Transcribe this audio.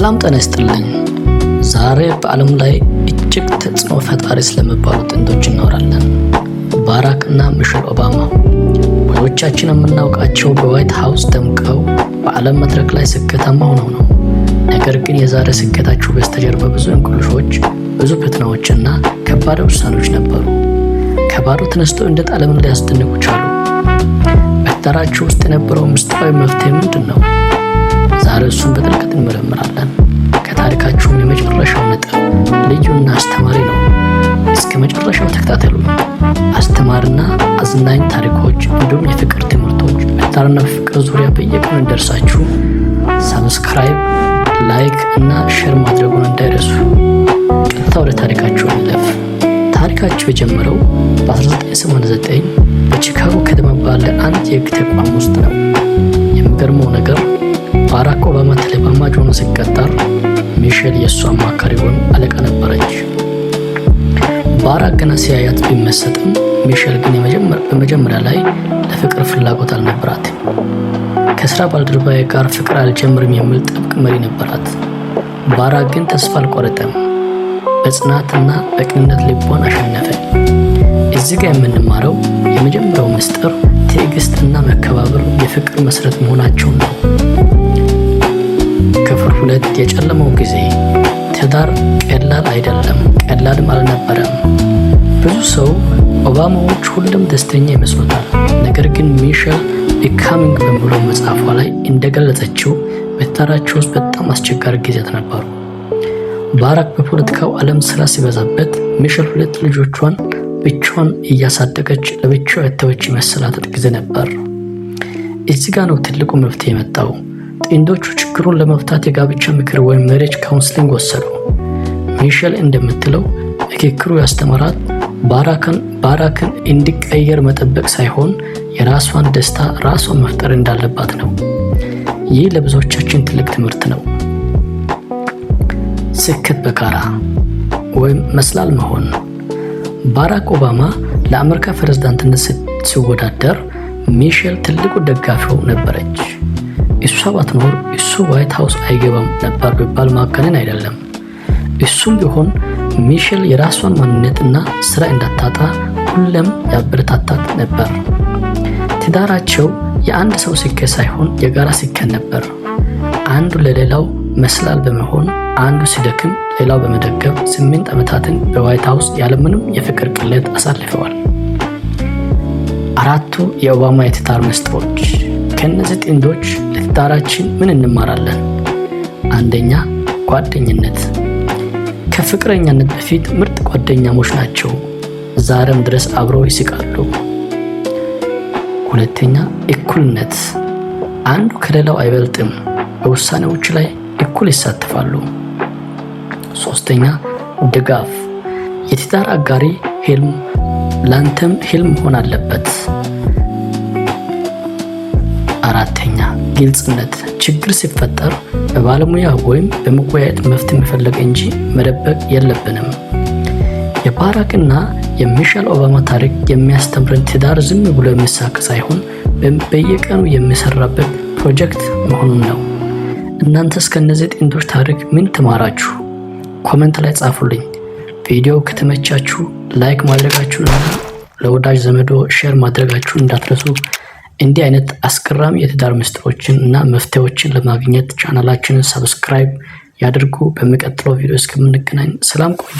ሰላም ጤና ይስጥልኝ። ዛሬ በዓለም ላይ እጅግ ተጽዕኖ ፈጣሪ ስለሚባሉ ጥንዶች እናወራለን። ባራክ እና ሚሼል ኦባማ ብዙዎቻችን የምናውቃቸው በዋይት ሃውስ ደምቀው በዓለም መድረክ ላይ ስኬታማ ሆነው ነው። ነገር ግን የዛሬ ስኬታቸው በስተጀርባ ብዙ እንቆቅልሾች፣ ብዙ ፈተናዎችና ከባድ ውሳኔዎች ነበሩ። ከባዶ ተነስተው እንዴት ዓለምን ሊያስደንቁ ቻሉ? በትዳራቸው ውስጥ የነበረው ምስጢራዊ መፍትሄ ምንድን ነው? ዛሬ እሱን በጥልቀት እንመረምራለን። ከታሪካቸውም የመጨረሻው ነጥብ ልዩና አስተማሪ ነው። እስከ መጨረሻው ተከታተሉ። አስተማሪና አዝናኝ ታሪኮች እንዲሁም የፍቅር ትምህርቶች በትዳርና በፍቅር ዙሪያ በየቀኑ እንደርሳችሁ ሰብስክራይብ፣ ላይክ እና ሼር ማድረጉን እንዳይረሱ። ቀጥታ ወደ ታሪካቸው እንለፍ። ታሪካቸው የጀመረው በ1989 በቺካጎ ከተማ ባለ አንድ የሕግ ተቋም ውስጥ ነው። የሚገርመው ነገር ባራክ ኦባማ ተለማማጅ ሆኖ ሲቀጠር ሚሼል የእሱ አማካሪ ወይም አለቃ ነበረች። ባራክ ገና ሲያያት ቢመሰጥም ሚሼል ግን በመጀመሪያ ላይ ለፍቅር ፍላጎት አልነበራትም። ከስራ ባልደረባዬ ጋር ፍቅር አልጀምርም የሚል ጥብቅ መሪ ነበራት። ባራክ ግን ተስፋ አልቆረጠም። በጽናትና በቅንነት ልቧን አሸነፈ። እዚህ ጋር የምንማረው የመጀመሪያው ምስጢር ትዕግስትና መከባበር የፍቅር መሰረት መሆናቸውን ነው። ክፍል 2 የጨለመው ጊዜ። ትዳር ቀላል አይደለም፣ ቀላልም አልነበረም። ብዙ ሰው ኦባማዎች ሁሉም ደስተኛ ይመስሉታል። ነገር ግን ሚሼል ቢካሚንግ በሚለው መጽሐፏ ላይ እንደገለጸችው በትዳራቸው ውስጥ በጣም አስቸጋሪ ጊዜያት ነበሩ። ባራክ በፖለቲካው ዓለም ስራ ሲበዛበት፣ ሚሼል 2 ልጆቿን ብቻዋን እያሳደገች ለብቻዋ የተወች መሰላት ጊዜ ነበር። እዚህ ጋር ነው ትልቁ መፍትሄ የመጣው። ጥንዶቹ ችግሩን ለመፍታት የጋብቻ ምክር ወይም ሜሬጅ ካውንስሊንግ ወሰዱ። ሚሼል እንደምትለው ምክክሩ ያስተማራት ባራክን እንዲቀየር መጠበቅ ሳይሆን የራሷን ደስታ ራሷን መፍጠር እንዳለባት ነው። ይህ ለብዙዎቻችን ትልቅ ትምህርት ነው። ስኬት በጋራ ወይም መስላል መሆን። ባራክ ኦባማ ለአሜሪካ ፕሬዝዳንትነት ሲወዳደር ሚሼል ትልቁ ደጋፊው ነበረች። እሷ ባትኖር እሱ ዋይት ሃውስ አይገባም ነበር ቢባል ማጋነን አይደለም። እሱም ቢሆን ሚሼል የራሷን ማንነትና ስራ እንዳታጣ ሁሌም ያበረታታት ነበር። ትዳራቸው የአንድ ሰው ስኬት ሳይሆን የጋራ ስኬት ነበር። አንዱ ለሌላው መስላል በመሆን አንዱ ሲደክም ሌላው በመደገፍ 8 ዓመታትን በዋይት ሃውስ ያለምንም የፍቅር ቅሌት አሳልፈዋል። 4 የኦባማ የትዳር ምስጢሮች። ከእነዚህ ጥንዶች ለትዳራችን ምን እንማራለን? አንደኛ፣ ጓደኝነት። ከፍቅረኛነት በፊት ምርጥ ጓደኛሞች ናቸው። ዛሬም ድረስ አብረው ይስቃሉ። ሁለተኛ፣ እኩልነት። አንዱ ከሌላው አይበልጥም። በውሳኔዎች ላይ እኩል ይሳተፋሉ። ሶስተኛ፣ ድጋፍ። የትዳር አጋሪ ላንተም ህልም መሆን አለበት። አራተኛ፣ ግልጽነት። ችግር ሲፈጠር በባለሙያ ወይም በመወያየት መፍትሄ መፈለግ እንጂ መደበቅ የለብንም። የባራክና የሚሼል ኦባማ ታሪክ የሚያስተምረን ትዳር ዝም ብሎ የሚሳካ ሳይሆን በየቀኑ የሚሰራበት ፕሮጀክት መሆኑን ነው። እናንተስ ከነዚህ ጥንዶች ታሪክ ምን ተማራችሁ? ኮሜንት ላይ ጻፉልኝ። ቪዲዮው ከተመቻችሁ ላይክ ማድረጋችሁንና ለወዳጅ ዘመዶ ሼር ማድረጋችሁን እንዳትረሱ። እንዲህ አይነት አስገራሚ የትዳር ምስጢሮችን እና መፍትሄዎችን ለማግኘት ቻናላችንን ሰብስክራይብ ያድርጉ። በሚቀጥለው ቪዲዮ እስከምንገናኝ ሰላም ቆዩ።